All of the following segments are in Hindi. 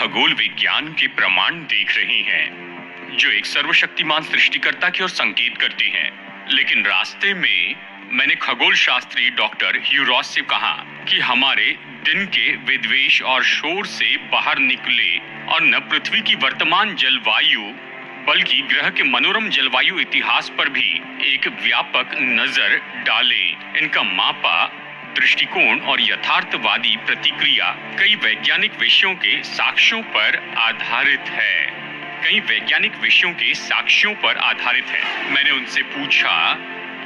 खगोल विज्ञान के प्रमाण देख रहे हैं जो एक सर्वशक्तिमान सृष्टिकर्ता की ओर संकेत करते हैं। लेकिन रास्ते में मैंने खगोल शास्त्री डॉक्टर ह्यू रॉस से कहा कि हमारे दिन के विद्वेष और शोर से बाहर निकले और न पृथ्वी की वर्तमान जलवायु बल्कि ग्रह के मनोरम जलवायु इतिहास पर भी एक व्यापक नजर डालें। इनका मापा दृष्टिकोण और यथार्थवादी प्रतिक्रिया कई वैज्ञानिक विषयों के साक्ष्यों पर आधारित है। मैंने उनसे पूछा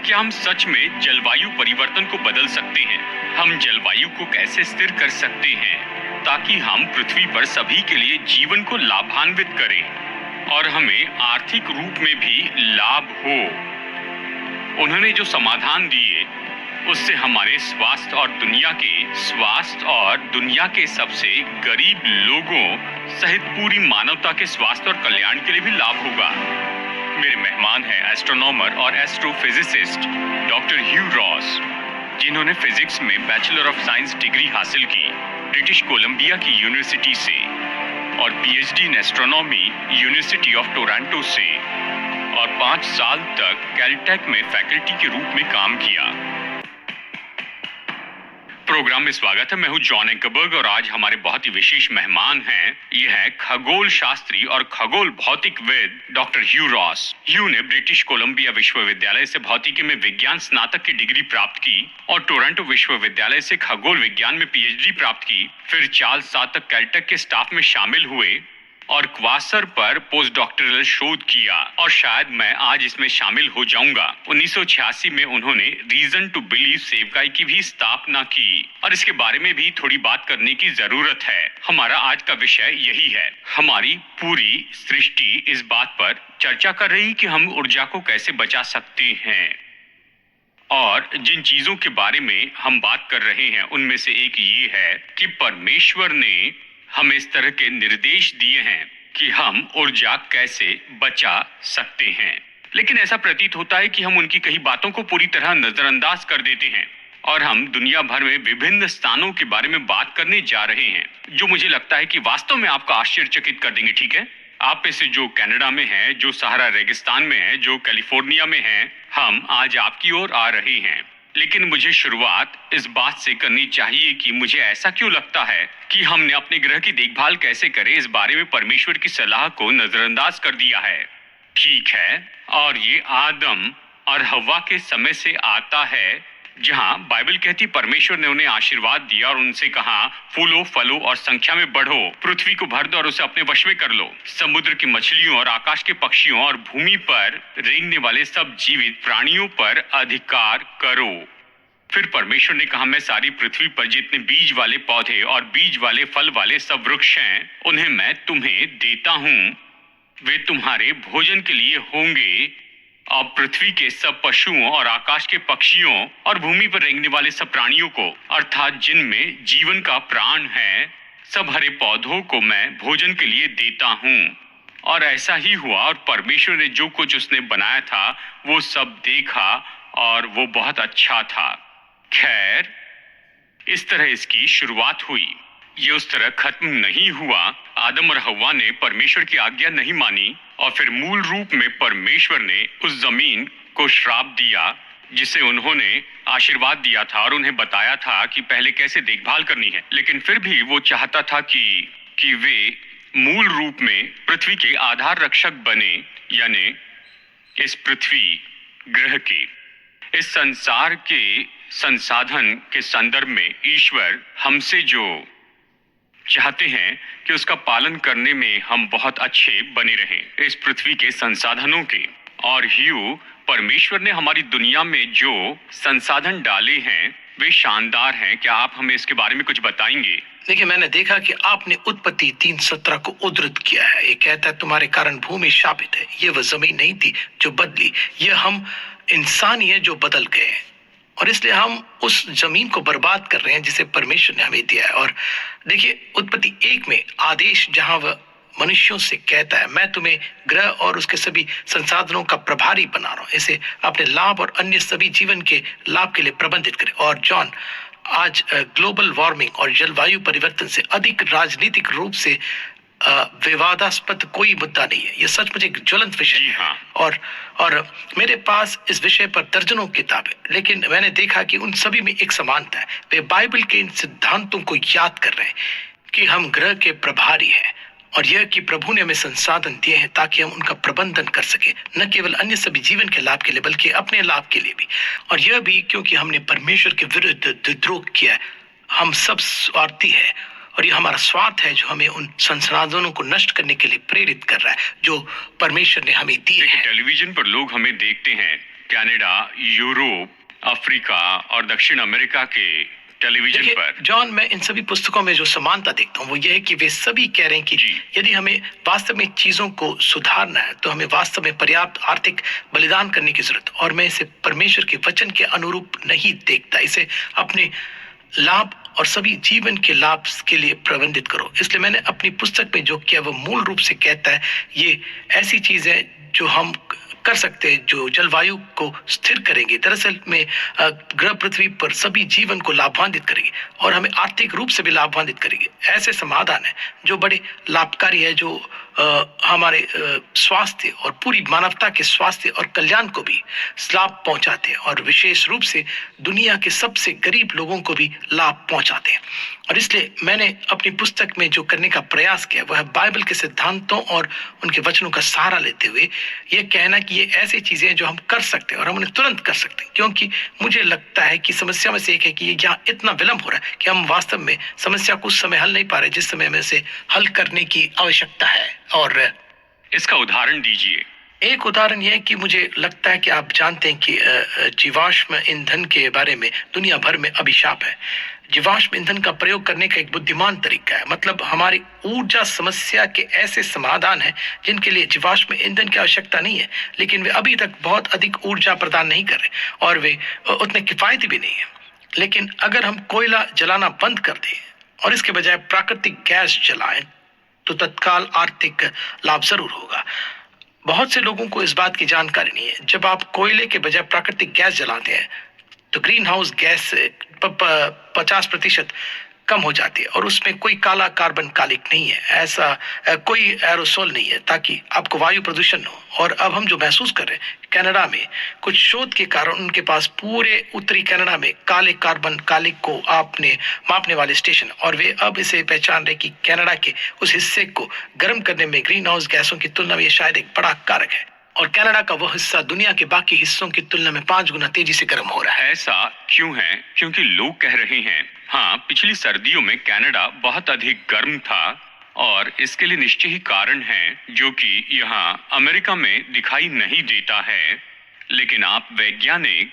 कि हम सच में जलवायु परिवर्तन को बदल सकते हैं। हम जलवायु को कैसे स्थिर कर सकते हैं ताकि हम पृथ्वी पर सभी के लिए जीवन को लाभान्वित करें और हमें आर्थिक रूप में भी लाभ हो। उन्होंने जो समाधान दिए उससे हमारे स्वास्थ्य और दुनिया के सबसे गरीब लोगों सहित पूरी मानवता के स्वास्थ्य और कल्याण के लिए भी लाभ होगा। मेरे मेहमान हैं एस्ट्रोनॉमर और एस्ट्रोफिजिसिस्ट डॉक्टर ह्यू रॉस, जिन्होंने फिजिक्स में बैचलर ऑफ साइंस डिग्री हासिल की ब्रिटिश कोलंबिया की यूनिवर्सिटी से और PhD in astronomy university of Toronto से और 5 साल तक कैलटेक में फैकल्टी के रूप में काम किया। प्रोग्राम में स्वागत है। मैं हूं जॉन एंकरबर्ग और आज हमारे बहुत ही विशेष मेहमान हैं। ये है खगोल शास्त्री और खगोल भौतिकविद डॉक्टर ह्यू रॉस। ह्यू ने ब्रिटिश कोलंबिया विश्वविद्यालय से भौतिकी में विज्ञान स्नातक की डिग्री प्राप्त की और टोरंटो विश्वविद्यालय से खगोल विज्ञान में पीएचडी प्राप्त की। फिर 4 साल तक कैलटेक के स्टाफ में शामिल हुए और क्वासर पर पोस्ट डॉक्टरल शोध किया और शायद मैं आज इसमें शामिल हो जाऊंगा। 1986 में उन्होंने रीजन टू बिलीव सेवकाई की भी स्थापना की और इसके बारे में भी थोड़ी बात करने की जरूरत है। हमारा आज का विषय यही है। हमारी पूरी सृष्टि इस बात पर चर्चा कर रही कि हम ऊर्जा को कैसे बचा सकते हैं और जिन चीजों के बारे में हम बात कर रहे हैं उनमें से एक ये है कि परमेश्वर ने हमें इस तरह के निर्देश दिए हैं कि हम ऊर्जा कैसे बचा सकते हैं। लेकिन ऐसा प्रतीत होता है कि हम उनकी कई बातों को पूरी तरह नजरअंदाज कर देते हैं और हम दुनिया भर में विभिन्न स्थानों के बारे में बात करने जा रहे हैं जो मुझे लगता है कि वास्तव में आपको आश्चर्यचकित कर देंगे। ठीक है, आप में से जो कनाडा में है, जो सहारा रेगिस्तान में है, जो कैलिफोर्निया में है, हम आज आपकी ओर आ रहे हैं। लेकिन मुझे शुरुआत इस बात से करनी चाहिए कि मुझे ऐसा क्यों लगता है कि हमने अपने ग्रह की देखभाल कैसे करें इस बारे में परमेश्वर की सलाह को नजरअंदाज कर दिया है। ठीक है, और ये आदम और हव्वा के समय से आता है जहां बाइबल कहती परमेश्वर ने उन्हें आशीर्वाद दिया और उनसे कहा, फूलो फलो और संख्या में बढ़ो, पृथ्वी को भर दो और उसे अपने वश में कर लो, समुद्र की मछलियों और आकाश के पक्षियों और भूमि पर रेंगने वाले सब जीवित प्राणियों पर अधिकार करो। फिर परमेश्वर ने कहा, मैं सारी पृथ्वी पर जितने बीज वाले पौधे और बीज वाले फल वाले सब वृक्ष हैं उन्हें मैं तुम्हें देता हूँ, वे तुम्हारे भोजन के लिए होंगे और पृथ्वी के सब पशुओं और आकाश के पक्षियों और भूमि पर रेंगने वाले सब प्राणियों को, अर्थात जिनमें जीवन का प्राण है, सब हरे पौधों को मैं भोजन के लिए देता हूँ। और ऐसा ही हुआ और परमेश्वर ने जो कुछ उसने बनाया था वो सब देखा और वो बहुत अच्छा था। खैर, इस तरह इसकी शुरुआत हुई। ये उस तरह खत्म नहीं हुआ। आदम और हव्वा ने परमेश्वर की आज्ञा नहीं मानी और फिर मूल रूप में परमेश्वर ने उस जमीन को श्राप दिया जिसे उन्होंने आशीर्वाद दिया था और उन्हें बताया था कि पहले कैसे देखभाल करनी है। लेकिन फिर भी वो चाहता था कि वे मूल रूप में पृथ्वी के आधार रक्षक बने, यानी इस पृथ्वी ग्रह के, इस संसार के संसाधन के संदर्भ में ईश्वर हमसे जो चाहते हैं कि उसका पालन करने में हम बहुत अच्छे बने रहें इस पृथ्वी के संसाधनों के। और ह्यू, परमेश्वर ने हमारी दुनिया में जो संसाधन डाले हैं वे शानदार हैं। क्या आप हमें इसके बारे में कुछ बताएंगे? देखिए, मैंने देखा कि आपने उत्पत्ति 3:17 को उद्धृत किया है। ये कहता है, तुम्हारे कारण भूमि शापित है। ये वह जमीन नहीं थी जो बदली, ये हम इंसान ही है जो बदल गए हैं और इसलिए हम उस जमीन को बर्बाद कर रहे हैं जिसे परमेश्वर ने हमें दिया है। और देखिए, उत्पत्ति 1 में आदेश जहां वह मनुष्यों से कहता है, मैं तुम्हें ग्रह और उसके सभी संसाधनों का प्रभारी बना रहा हूं, इसे अपने लाभ और अन्य सभी जीवन के लाभ के लिए प्रबंधित करें। और जॉन, आज ग्लोबल वार्मिंग और जलवायु परिवर्तन से अधिक राजनीतिक रूप से विवादास्पद कोई मुद्दा नहीं है। यह सचमुच एक ज्वलंत विषय जी है। हाँ। और मेरे पास इस विषय पर दर्जनों किताबें, लेकिन मैंने देखा कि उन सभी में एक समानता है। वे बाइबल के इन सिद्धांतों को याद कर रहे हैं कि हम ग्रह के प्रभारी हैं, और यह कि प्रभु ने हमें संसाधन दिए हैं ताकि हम उनका प्रबंधन कर सके, न केवल अन्य सभी जीवन के लाभ के लिए बल्कि अपने लाभ के लिए भी। और यह भी क्योंकि हमने परमेश्वर के विरुद्ध विद्रोह किया है। हम सब स्वार्थी है, और यह हमारा स्वार्थ है जो हमें उन संसाधनों को नष्ट करने के लिए प्रेरित कर रहा है जो परमेश्वर ने हमें दिए देखिए, हैं। टेलीविजन पर लोग हमें देखते हैं कनाडा, यूरोप, अफ्रीका और दक्षिण अमेरिका के टेलीविजन देखिए पर। जॉन, मैं इन सभी पुस्तकों में जो समानता देखता हूँ वो ये है कि वे सभी कह रहे हैं कि जी। यदि हमें वास्तव में चीजों को सुधारना है तो हमें वास्तव में पर्याप्त आर्थिक बलिदान करने की जरूरत है। और मैं इसे परमेश्वर के वचन के अनुरूप नहीं देखता। इसे अपने लाभ और सभी जीवन के लाभ के लिए प्रबंधित करो। इसलिए मैंने अपनी पुस्तक में जो किया वो मूल रूप से कहता है ये ऐसी चीज है जो हम कर सकते हैं जो जलवायु को स्थिर करेंगे, दरअसल में ग्रह पृथ्वी पर सभी जीवन को लाभान्वित करेगी और हमें आर्थिक रूप से भी लाभान्वित करेगी। ऐसे समाधान है जो बड़े लाभकारी है, जो हमारे स्वास्थ्य और पूरी मानवता के स्वास्थ्य और कल्याण को भी लाभ पहुंचाते हैं, और विशेष रूप से दुनिया के सबसे गरीब लोगों को भी लाभ पहुंचाते हैं। और इसलिए मैंने अपनी पुस्तक में जो करने का प्रयास किया वह है बाइबल के सिद्धांतों और उनके वचनों का सहारा लेते हुए यह कहना कि ये ऐसी चीजें हैं जो हम कर सकते हैं और हम उन्हें तुरंत कर सकते हैं, क्योंकि मुझे लगता है कि समस्या में से एक है कि ये यहाँ इतना विलंब हो रहा है कि हम वास्तव में समस्या को उस समय हल नहीं पा रहे जिस समय में से हल करने की आवश्यकता है। और इसका उदाहरण दीजिए। एक उदाहरण यह है कि मुझे लगता है कि आप जानते हैं कि जीवाश्म ईंधन के बारे में दुनिया भर में अभिशाप है। जीवाश्म ईंधन का प्रयोग करने का एक बुद्धिमान तरीका है, मतलब हमारी ऊर्जा समस्या के ऐसे समाधान हैं जिनके लिए जीवाश्म ईंधन की आवश्यकता नहीं है, लेकिन वे अभी तक बहुत अधिक ऊर्जा प्रदान नहीं कर रहे और वे उतने किफायती भी नहीं है। लेकिन अगर हम कोयला जलाना बंद कर दें और इसके बजाय प्राकृतिक गैस जलाएं तो तत्काल आर्थिक लाभ जरूर होगा। बहुत से लोगों को इस बात की जानकारी नहीं है। जब आप कोयले के बजाय प्राकृतिक गैस जलाते हैं तो ग्रीन हाउस गैस 50% कम हो जाती है और उसमें कोई काला कार्बन कालिक नहीं है, ऐसा कोई एरोसोल नहीं है ताकि आपको वायु प्रदूषण न हो। और अब हम जो महसूस कर रहे हैं कनाडा में कुछ शोध के कारण उनके पास पूरे उत्तरी कनाडा में काले कार्बन कालिक को आपने मापने वाले स्टेशन, और वे अब इसे पहचान रहे कि कनाडा के उस हिस्से को गर्म करने में ग्रीन हाउस गैसों की तुलना में ये शायद एक बड़ा कारक है, और कनाडा का वह हिस्सा दुनिया के बाकी हिस्सों की तुलना में 5 गुना तेजी से गर्म हो रहा है। ऐसा क्यों है? क्योंकि लोग कह रहे हैं हाँ, पिछली सर्दियों में कनाडा बहुत अधिक गर्म था और इसके लिए निश्चय ही कारण है जो कि यहाँ अमेरिका में दिखाई नहीं देता है। लेकिन आप वैज्ञानिक,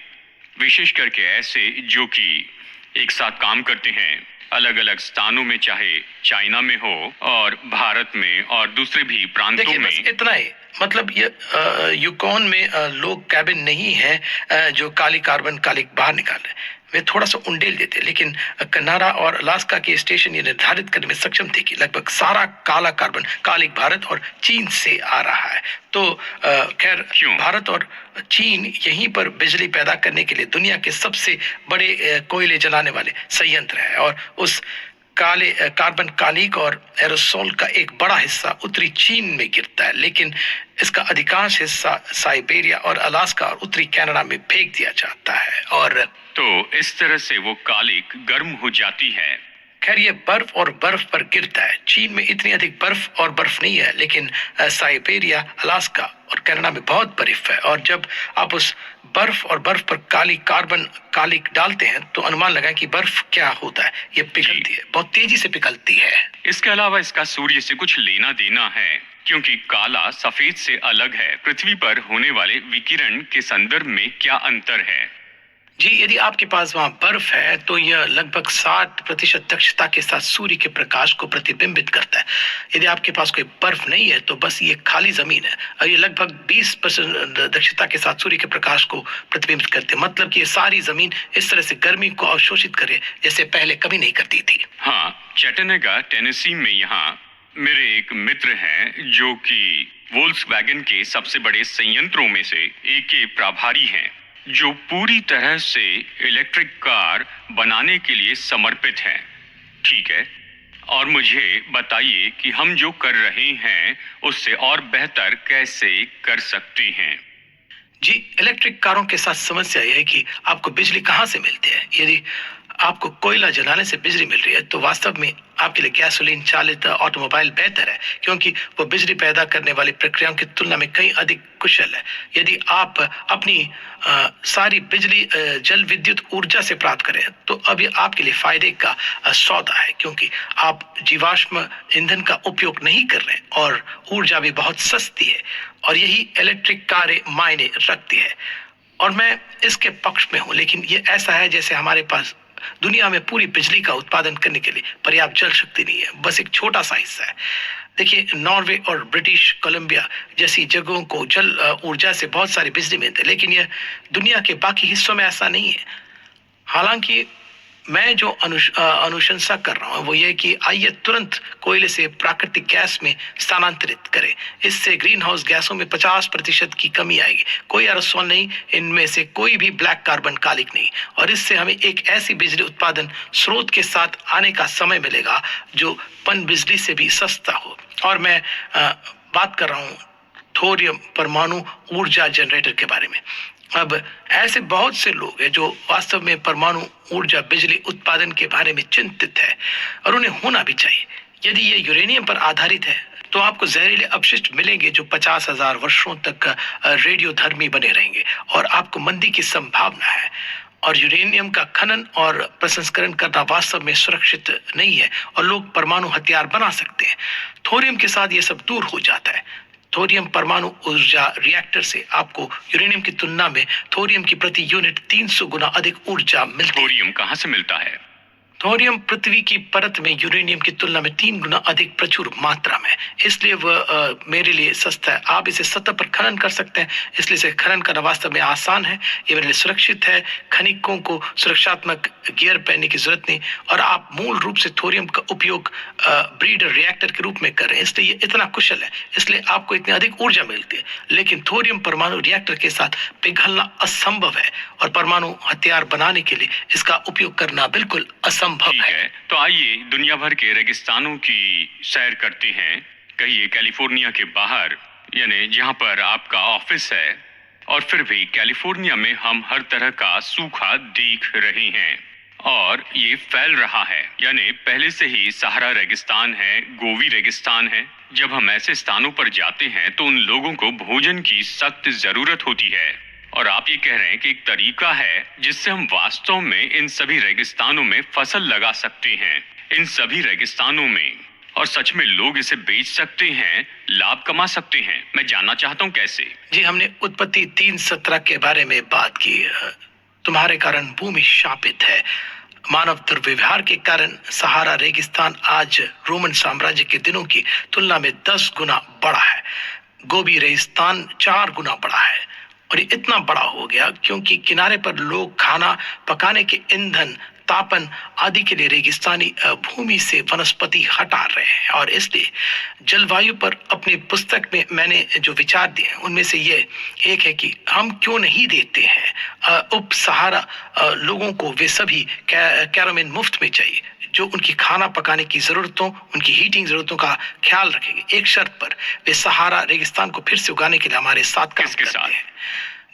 विशेष करके ऐसे जो कि एक साथ काम करते हैं अलग अलग स्थानों में, चाहे चाइना में हो और भारत में और दूसरे भी प्रांतों देखिए में। बस इतना ही, मतलब ये यूकॉन में लोग कैबिन नहीं है जो काली कार्बन कालिक बाहर निकाल रहे हैं, वे थोड़ा सा उंडेल देते, लेकिन कनाडा और अलास्का के स्टेशन ये निर्धारित करने में सक्षम थे कि लगभग सारा काला कार्बन कालिक भारत और चीन से आ रहा है। तो खैर भारत और चीन यहीं पर बिजली पैदा करने के लिए दुनिया के सबसे बड़े कोयले जलाने वाले संयंत्र है, और उस काले कार्बन कालिक और एरोसोल का एक बड़ा हिस्सा उत्तरी चीन में गिरता है, लेकिन इसका अधिकांश हिस्सा साइबेरिया और अलास्का और उत्तरी कनाडा में फेंक दिया जाता है। और तो इस तरह से वो कालिक गर्म हो जाती है। खैर ये बर्फ और बर्फ पर गिरता है। चीन में इतनी अधिक बर्फ और बर्फ नहीं है, लेकिन साइबेरिया, अलास्का और कनाडा में बहुत बर्फ है, और जब आप उस बर्फ और बर्फ पर काली कार्बन कालिक डालते हैं तो अनुमान लगाएं कि बर्फ क्या होता है, ये पिघलती है, बहुत तेजी से पिघलती है। इसके अलावा इसका सूर्य से कुछ लेना देना है, क्योंकि काला सफेद से अलग है। पृथ्वी पर होने वाले विकिरण के संदर्भ में क्या अंतर है? जी, यदि आपके पास वहां बर्फ है तो यह लगभग 60% दक्षता के साथ सूर्य के प्रकाश को प्रतिबिंबित करता है। यदि आपके पास कोई बर्फ नहीं है तो बस ये खाली जमीन है, और ये लगभग 20% दक्षता के साथ सूर्य के प्रकाश को प्रतिबिंबित करते हैं, मतलब कि ये सारी जमीन इस तरह से गर्मी को अवशोषित करे जैसे पहले कभी नहीं करती थी। हाँ, चैटनगा टेनेसी में यहाँ मेरे एक मित्र हैं जो कि वोल्क्सवैगन के सबसे बड़े संयंत्रों में से एक के प्रभारी हैं, जो पूरी तरह से इलेक्ट्रिक कार बनाने के लिए समर्पित हैं। ठीक है, और मुझे बताइए कि हम जो कर रहे हैं उससे और बेहतर कैसे कर सकते हैं। जी, इलेक्ट्रिक कारों के साथ समस्या यह है कि आपको बिजली कहाँ से मिलती है। यदि आपको कोयला जलाने से बिजली मिल रही है तो वास्तव में आपके लिए गैसोलीन चालित ऑटोमोबाइल बेहतर है, क्योंकि वो बिजली पैदा करने वाली प्रक्रियाओं की तुलना में कहीं अधिक कुशल है। यदि आप अपनी सारी बिजली जल विद्युत ऊर्जा से प्राप्त करें तो अब ये आपके लिए फायदे का सौदा है, क्योंकि आप जीवाश्म ईंधन का उपयोग नहीं कर रहे हैं और ऊर्जा भी बहुत सस्ती है। और यही इलेक्ट्रिक कारें मायने रखती है। और मैं इसके पक्ष में हूं, लेकिन ये ऐसा है जैसे हमारे पास दुनिया में पूरी बिजली का उत्पादन करने के लिए पर्याप्त जल शक्ति नहीं है, बस एक छोटा सा हिस्सा है। देखिए, नॉर्वे और ब्रिटिश कोलंबिया जैसी जगहों को जल ऊर्जा से बहुत सारी बिजली मिलती है, लेकिन यह दुनिया के बाकी हिस्सों में ऐसा नहीं है। हालांकि मैं जो अनुशंसा कर रहा हूं वो ये कि आइए तुरंत कोयले से प्राकृतिक गैस में स्थानांतरित करें। इससे ग्रीन हाउस गैसों में 50% की कमी आएगी। कोई एरोसोल नहीं, इनमें से कोई भी ब्लैक कार्बन कालिक नहीं। और इससे हमें एक ऐसी बिजली उत्पादन स्रोत के साथ आने का समय मिलेगा जो पन बिजली से भी सस्ता हो। और मैं बात कर रहा हूँ थोरियम परमाणु ऊर्जा जनरेटर के बारे में। अब ऐसे बहुत से लोग हैं जो वास्तव में परमाणु ऊर्जा बिजली उत्पादन के बारे में चिंतित है, और उन्हें होना भी चाहिए। यदि ये यूरेनियम पर आधारित है तो आपको जहरीले अपशिष्ट मिलेंगे जो 50,000 वर्षों तक रेडियोधर्मी बने रहेंगे, और आपको मंदी की संभावना है। और यूरेनियम का खनन और प्रसंस्करण करना वास्तव में सुरक्षित नहीं है, और लोग परमाणु हथियार बना सकते हैं। थोरियम के साथ ये सब दूर हो जाता है। थोरियम परमाणु ऊर्जा रिएक्टर से आपको यूरेनियम की तुलना में थोरियम की प्रति यूनिट 300 गुना अधिक ऊर्जा मिलती है। थोरियम कहाँ से मिलता है? थोरियम पृथ्वी की परत में यूरेनियम की तुलना में 3 गुना अधिक प्रचुर मात्रा में, इसलिए वह मेरे लिए सस्ता है। आप इसे सतह पर खनन कर सकते हैं, इसलिए इसे खनन करना वास्तव में आसान है। ये मेरे लिए सुरक्षित है। खनिकों को सुरक्षात्मक गियर पहनने की जरूरत नहीं, और आप मूल रूप से थोरियम का उपयोग ब्रीडर रिएक्टर के रूप में कर रहे हैं, इसलिए ये इतना कुशल है। इसलिए आपको इतनी अधिक ऊर्जा मिलती है। लेकिन थोरियम परमाणु रिएक्टर के साथ पिघलना असंभव है, और परमाणु हथियार बनाने के लिए इसका उपयोग करना बिल्कुल असंभव ठीक है, तो आइए दुनिया भर के रेगिस्तानों की सैर करते हैं। कहिए कैलिफोर्निया के बाहर, यानी जहां पर आपका ऑफिस है। और फिर भी कैलिफोर्निया में हम हर तरह का सूखा देख रहे हैं, और ये फैल रहा है। यानी पहले से ही सहारा रेगिस्तान है, गोवी रेगिस्तान है। जब हम ऐसे स्थानों पर जाते हैं तो उन लोगों को भोजन की सख्त जरूरत होती है। और आप ये कह रहे हैं कि एक तरीका है जिससे हम वास्तव में इन सभी रेगिस्तानों में फसल लगा सकते हैं, इन सभी रेगिस्तानों में, और सच में लोग इसे बेच सकते हैं, लाभ कमा सकते हैं। मैं जानना चाहता हूँ कैसे। जी, हमने उत्पत्ति 3:17 के बारे में बात की। तुम्हारे कारण भूमि शापित है। मानव दुर्व्यवहार के कारण सहारा रेगिस्तान आज रोमन साम्राज्य के दिनों की तुलना में 10 गुना बड़ा है। गोबी रेगिस्तान 4 गुना बड़ा है, और ये इतना बड़ा हो गया क्योंकि किनारे पर लोग खाना पकाने के ईंधन, तापन आदि के लिए रेगिस्तानी भूमि से वनस्पति हटा रहे हैं। और इसलिए जलवायु पर अपनी पुस्तक में मैंने जो विचार दिए उनमें से ये एक है कि हम क्यों नहीं देते हैं उप सहारा लोगों को वे सभी कैरामेन मुफ्त में चाहिए, जो उनकी खाना पकाने की जरूरतों, उनकी हीटिंग जरूरतों का ख्याल रखेंगे, एक शर्त पर। वे सहारा रेगिस्तान को फिर से उगाने के लिए हमारे साथ काम करते हैं।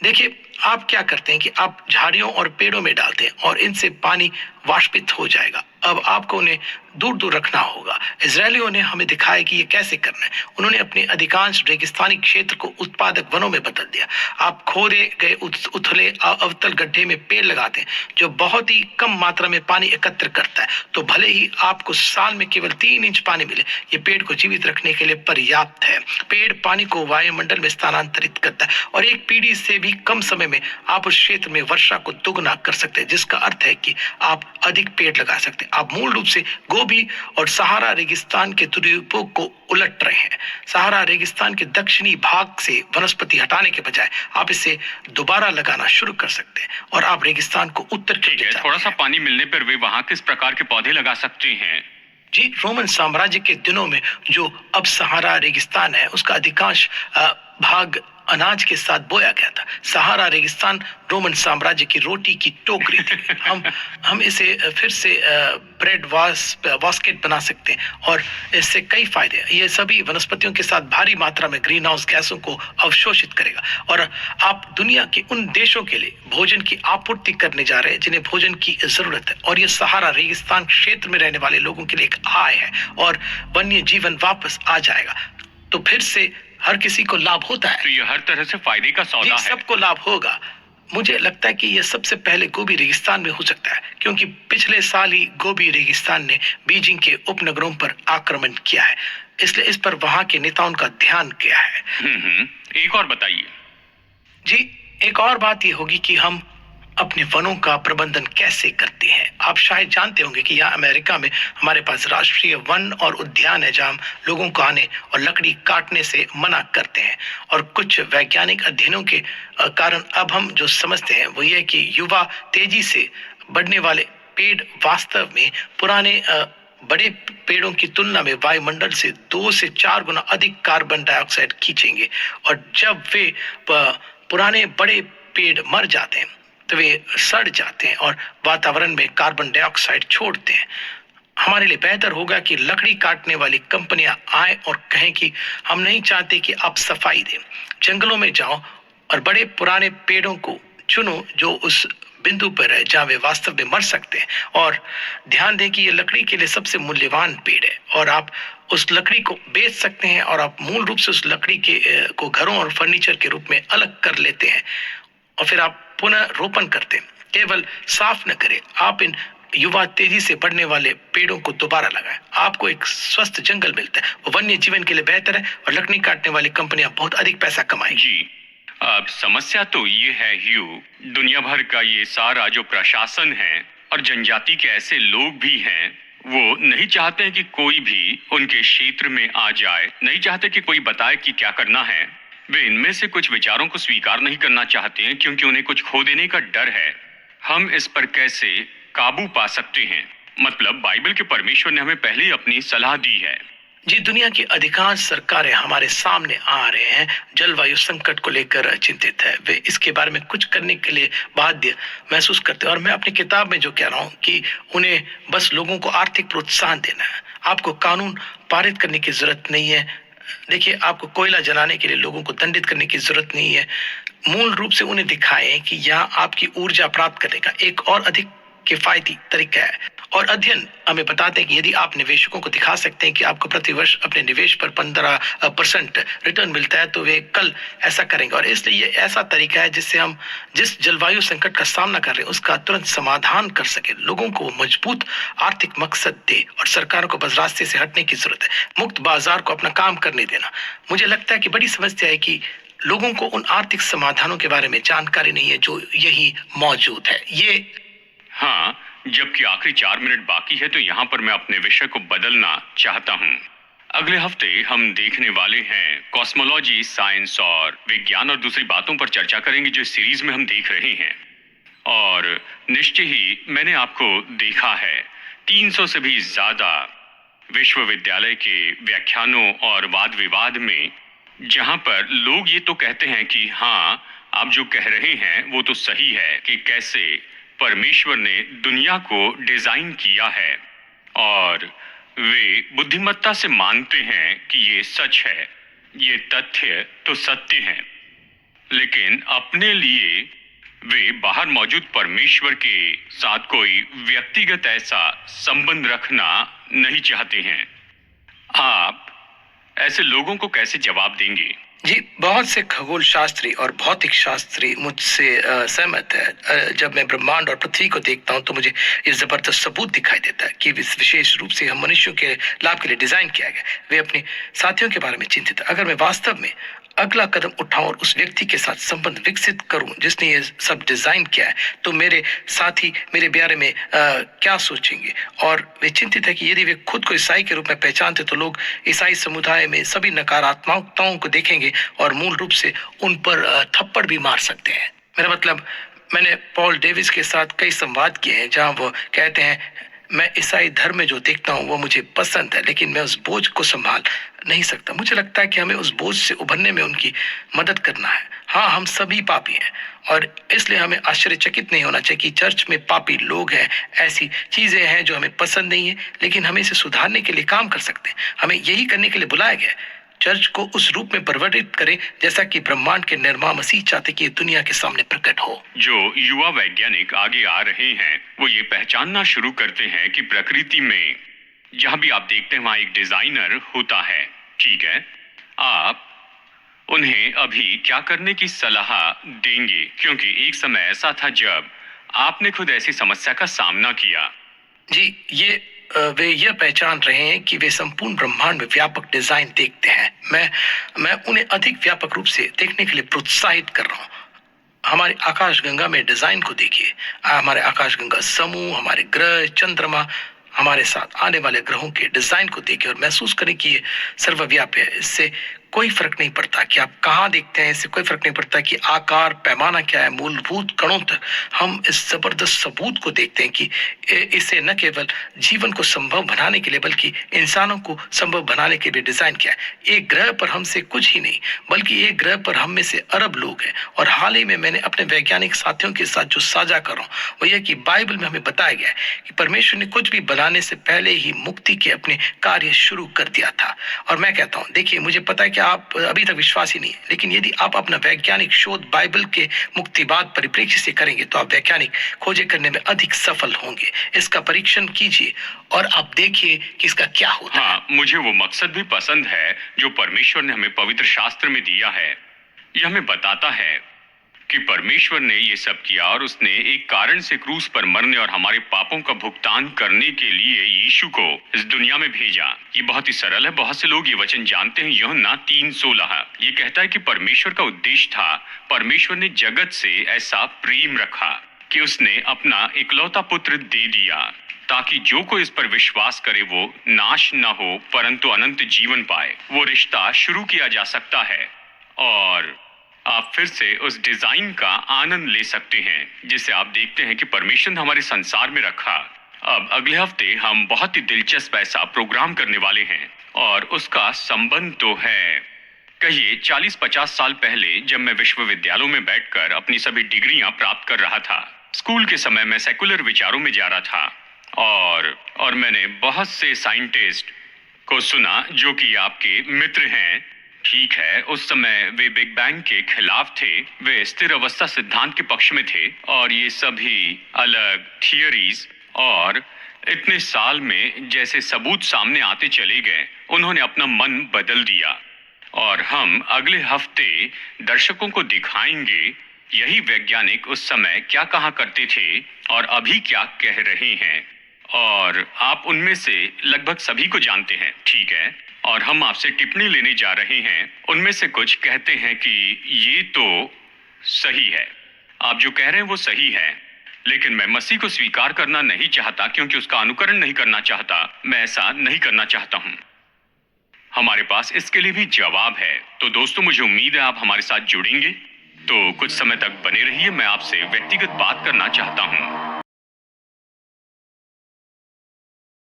देखिए, आप क्या करते हैं कि आप झाड़ियों और पेड़ों में डालते हैं और इनसे पानी वाष्पित हो जाएगा। अब आपको उन्हें दूर दूर रखना होगा। इजरायलियों ने हमें दिखाया कि ये कैसे करना है। उन्होंने अपने अधिकांश रेगिस्तानी क्षेत्र को उत्पादक वनों में बदल दिया। आप खोदे गए उथले अवतल गड्ढे में पेड़ लगाते हैं जो बहुत ही कम मात्रा में पानी एकत्र करता है, तो भले ही आपको साल में केवल 3 इंच पानी मिले, ये पेड़ को जीवित रखने के लिए पर्याप्त है। पेड़ पानी को वायुमंडल में स्थानांतरित करता है, और एक पीढ़ी से भी कम समय में आप उस क्षेत्र में वर्षा को दोगुना कर सकते हैं, जिसका अर्थ है कि आप अधिक पेड़ लगा सकते हैं। आप मूल रूप से गोबी और सहारा रेगिस्तान के दुरुपयोग को उलट रहे हैं। सहारा रेगिस्तान के दक्षिणी भाग से वनस्पति हटाने के बजाय आप इसे दोबारा लगाना शुरू कर सकते हैं, और आप रेगिस्तान को उत्तर की ओर थोड़ा सा पानी मिलने पर वे वहां किस प्रकार के पौधे लगा सकते हैं? जी, रोमन साम्राज्य के दिनों में जो अब सहारा रेगिस्तान है उसका अधिकांश भाग अनाज के साथ बोया गया था। सहारा रेगिस्तान रोमन साम्राज्य की रोटी की टोकरी थी। हम इसे फिर से ब्रेड बास्केट बना सकते हैं और इससे कई फायदे। ये सभी वनस्पतियों के साथ भारी मात्रा में ग्रीन हाउस गैसों को अवशोषित करेगा और आप दुनिया के उन देशों के लिए भोजन की आपूर्ति करने जा रहे हैं जिन्हें भोजन की जरूरत है। और ये सहारा रेगिस्तान क्षेत्र में रहने वाले लोगों के लिए एक आय है और वन्य जीवन वापस आ जाएगा। तो फिर से हर किसी को लाभ होता है। तो ये हर तरह से फायदे का सौदा है। सबको लाभ होगा। मुझे लगता है कि यह सबसे पहले गोबी रेगिस्तान में हो सकता है, क्योंकि पिछले साल ही गोबी रेगिस्तान ने बीजिंग के उपनगरों पर आक्रमण किया है, इसलिए इस पर वहां के नेताओं का ध्यान गया है। एक और बताइए। जी, एक और बात यह होगी कि हम अपने वनों का प्रबंधन कैसे करते हैं। आप शायद जानते होंगे कि यहाँ अमेरिका में हमारे पास राष्ट्रीय वन और उद्यान है, जहाँ लोगों को आने और लकड़ी काटने से मना करते हैं। और कुछ वैज्ञानिक अध्ययनों के कारण अब हम जो समझते हैं वो ये कि युवा तेजी से बढ़ने वाले पेड़ वास्तव में पुराने बड़े पेड़ों की तुलना में वायुमंडल से 2 से 4 गुना अधिक कार्बन डाइऑक्साइड खींचेंगे। और जब वे पुराने बड़े पेड़ मर जाते हैं तो वे सड़ जाते हैं और वातावरण में कार्बन डाइऑक्साइड छोड़ते हैं। हमारे लिए बेहतर होगा कि लकड़ी काटने वाली कंपनियां आए और कहें कि हम नहीं चाहते कि आप सफाई दें। जंगलों में जाओ और बड़े पुराने पेड़ों को चुनो जो उस बिंदु पर है जहां वे वास्तव में मर सकते हैं। और ध्यान दें कि ये लकड़ी के लिए सबसे मूल्यवान पेड़ है और आप उस लकड़ी को बेच सकते हैं और आप मूल रूप से उस लकड़ी के को घरों और फर्नीचर के रूप में अलग कर लेते हैं और फिर आप पुनः रोपण करते हैं। केवल साफ न करें, आप इन युवा तेजी से बढ़ने वाले पेड़ों को दोबारा लगाएं। आपको एक स्वस्थ जंगल मिलता है, वो वन्य जीवन के लिए बेहतर है और लकड़ी काटने वाली कंपनियां बहुत अधिक पैसा कमाएंगी। जी, अब समस्या तो ये है ह्यू, दुनिया भर का ये सारा जो प्रशासन है और जनजाति के ऐसे लोग भी हैं, वो नहीं चाहते हैं कि कोई भी उनके क्षेत्र में आ जाए, नहीं चाहते कि कोई बताए कि क्या करना है। वे इनमें से कुछ विचारों को स्वीकार नहीं करना चाहते हैं क्योंकि उन्हें कुछ खो देने का डर है। हम इस पर कैसे काबू पा सकते हैं? मतलब बाइबल के परमेश्वर ने हमें पहले ही अपनी सलाह दी है। जी, दुनिया की अधिकांश सरकारें हमारे सामने आ रहे हैं, जलवायु संकट को लेकर चिंतित है। वे इसके बारे में कुछ करने के लिए बाध्य महसूस करते हैं और मैं अपनी किताब में जो कह रहा हूँ कि उन्हें बस लोगों को आर्थिक प्रोत्साहन देना है। आपको कानून पारित करने की जरूरत नहीं है। देखिए, आपको कोयला जलाने के लिए लोगों को दंडित करने की जरूरत नहीं है। मूल रूप से उन्हें दिखाएं कि यहाँ आपकी ऊर्जा प्राप्त करने का एक और अधिक किफायती तरीका है। और अध्ययन हमें बताते हैं कि यदि आप निवेशकों को दिखा सकते हैं कि आपको प्रतिवर्ष अपने निवेश पर 15% रिटर्न मिलता है तो वे कल ऐसा करेंगे। और इसलिए ये ऐसा तरीका है जिससे हम जिस जलवायु संकट का सामना कर रहे हैं उसका तुरंत समाधान कर सके। लोगों को मजबूत आर्थिक मकसद दे और सरकारों को बस रास्ते से हटने की जरूरत है। मुक्त बाजार को अपना काम करने देना। मुझे लगता है कि बड़ी समस्या है कि लोगों को उन आर्थिक समाधानों के बारे में जानकारी नहीं है जो यही मौजूद है। ये हाँ, जबकि आखिरी 4 मिनट बाकी है तो यहाँ पर मैं अपने विषय को बदलना चाहता हूँ। अगले हफ्ते हम देखने वाले हैं कॉस्मोलॉजी, साइंस और विज्ञान और दूसरी बातों पर चर्चा करेंगे जो सीरीज में हम देख रहे हैं। और निश्चय ही मैंने आपको देखा है 300 से भी ज्यादा विश्वविद्यालय के व्याख्यानों और वाद विवाद में, जहाँ पर लोग ये तो कहते हैं कि हाँ, आप जो कह रहे हैं वो तो सही है कि कैसे परमेश्वर ने दुनिया को डिजाइन किया है और वे बुद्धिमत्ता से मानते हैं कि ये सच है, ये तथ्य तो सत्य हैं, लेकिन अपने लिए वे बाहर मौजूद परमेश्वर के साथ कोई व्यक्तिगत ऐसा संबंध रखना नहीं चाहते हैं। आप ऐसे लोगों को कैसे जवाब देंगे? जी, बहुत से खगोल शास्त्री और भौतिक शास्त्री मुझसे सहमत है। जब मैं ब्रह्मांड और पृथ्वी को देखता हूँ तो मुझे ये जबरदस्त सबूत दिखाई देता है कि विशेष रूप से हम मनुष्यों के लाभ के लिए डिजाइन किया गया। वे अपने साथियों के बारे में चिंतित है। अगर मैं वास्तव में अगला कदम उठाऊं और उस व्यक्ति के साथ संबंध विकसित करूं जिसने ये सब डिजाइन किया है, तो मेरे साथी मेरे बारे में क्या सोचेंगे? और वे चिंतित है कि यदि वे खुद को ईसाई के रूप में पहचानते तो लोग ईसाई समुदाय में सभी नकारात्मकताओं को देखेंगे और मूल रूप से उन पर थप्पड़ भी मार सकते हैं। मेरा मतलब, मैंने पॉल डेविस के साथ कई संवाद किए हैं जहां वो कहते हैं मैं ईसाई धर्म में जो देखता हूँ वो मुझे पसंद है, लेकिन मैं उस बोझ को संभाल नहीं सकता। मुझे लगता है कि हमें उस बोझ से उभरने में उनकी मदद करना है। हाँ, हम सभी पापी हैं और इसलिए हमें आश्चर्यचकित नहीं होना चाहिए कि चर्च में पापी लोग हैं, ऐसी चीजें हैं जो हमें पसंद नहीं है, लेकिन हमें इसे सुधारने के लिए काम कर सकते हैं। हमें यही करने के लिए बुलाया गया है। चर्च को उस रूप में परिवर्तित करें जैसा कि ब्रह्मांड के निर्माण मसीह चाहते कि ये दुनिया के सामने प्रकट हो। जो युवा वैज्ञानिक आगे आ रहे हैं वो ये पहचानना शुरू करते हैं कि प्रकृति में जहां भी आप देखते हैं वहां एक डिजाइनर होता है। ठीक है, आप उन्हें अभी क्या करने की सलाह देंगे, क्योंकि एक समय ऐसा था जब आपने खुद ऐसी समस्या का सामना किया। जी, वे यह पहचान रहे हैं कि वे संपूर्ण ब्रह्मांड में व्यापक डिजाइन देखते हैं। मैं उन्हें अधिक व्यापक रूप से देखने के लिए प्रोत्साहित कर रहा हूँ। हमारी आकाशगंगा में डिजाइन को देखिए। हमारे आकाशगंगा समूह, हमारे ग्रह, चंद्रमा, हमारे साथ आने वाले ग्रहों के डिजाइन को देखिए और महसूस करें कि ये सर्वव्यापी है। इससे कोई फर्क नहीं पड़ता कि आप कहाँ देखते हैं, इससे कोई फर्क नहीं पड़ता कि आकार, पैमाना क्या है, मूलभूत कणों तक हम इस जबरदस्त सबूत को देखते हैं कि इसे न केवल जीवन को संभव बनाने के लिए बल्कि इंसानों को संभव बनाने के लिए डिजाइन किया है। एक ग्रह पर हमसे कुछ ही नहीं, बल्कि एक ग्रह पर हम में से अरब लोग हैं। और हाल ही में मैंने अपने वैज्ञानिक साथियों के साथ जो साझा कर रहा हूँ वो यह कि बाइबल में हमें बताया गया है कि परमेश्वर ने कुछ भी बनाने से पहले ही मुक्ति के अपने कार्य शुरू कर दिया था। और मैं कहता हूँ, देखिए, मुझे पता है कि आप अभी तक विश्वासी नहीं है, लेकिन यदि आप अपना वैज्ञानिक शोध बाइबल के मुक्तिवाद परिप्रेक्ष्य से करेंगे तो आप वैज्ञानिक खोजें करने में अधिक सफल होंगे। इसका परीक्षण कीजिए और आप देखिए कि इसका क्या होता है। हाँ, मुझे वो मकसद भी पसंद है जो परमेश्वर ने हमें पवित्र शास्त्र में दिया है। यह हमें बताता है कि परमेश्वर ने ये सब किया और उसने एक कारण से क्रूस पर मरने और हमारे पापों का भुगतान करने के लिए यीशु को इस दुनिया में भेजा। ये बहुत ही सरल है, बहुत से लोग ये वचन जानते हैं। यूहन्ना 3:16 ये कहता है कि परमेश्वर का उद्देश्य था, परमेश्वर ने जगत से ऐसा प्रेम रखा कि उसने अपना इकलौता पुत्र दे दिया ताकि जो कोई इस पर विश्वास करे वो नाश न हो परंतु अनंत जीवन पाए। वो रिश्ता शुरू किया जा सकता है और आप फिर से उस डिजाइन का आनंद ले सकते हैं जिसे आप देखते हैं कि परमेश्वर ने हमारे संसार में रखा। अब अगले हफ्ते हम बहुत ही दिलचस्प ऐसा प्रोग्राम करने वाले हैं और उसका संबंध तो है, कहिए 40-50 साल पहले जब मैं विश्वविद्यालयों में बैठकर अपनी सभी डिग्रियां प्राप्त कर रहा था। स्कूल के समय मैं सेकुलर विचारों में जा रहा था और मैंने बहुत से साइंटिस्ट को सुना जो कि आपके मित्र हैं। ठीक है, उस समय वे बिग बैंग के खिलाफ थे, वे स्थिर अवस्था सिद्धांत के पक्ष में थे और ये सभी अलग थियरीज। और इतने साल में जैसे सबूत सामने आते चले गए, उन्होंने अपना मन बदल दिया और हम अगले हफ्ते दर्शकों को दिखाएंगे यही वैज्ञानिक उस समय क्या कहा करते थे और अभी क्या कह रहे हैं। और आप उनमें से लगभग सभी को जानते हैं, ठीक है, और हम आपसे टिप्पणी लेने जा रहे हैं। उनमें से कुछ कहते हैं कि ये तो सही है, आप जो कह रहे हैं वो सही है, लेकिन मैं मसीह को स्वीकार करना नहीं चाहता क्योंकि उसका अनुकरण नहीं करना चाहता। मैं ऐसा नहीं करना चाहता हूं। हमारे पास इसके लिए भी जवाब है। तो दोस्तों, मुझे उम्मीद है आप हमारे साथ जुड़ेंगे, तो कुछ समय तक बने रहिए। मैं आपसे व्यक्तिगत बात करना चाहता हूं।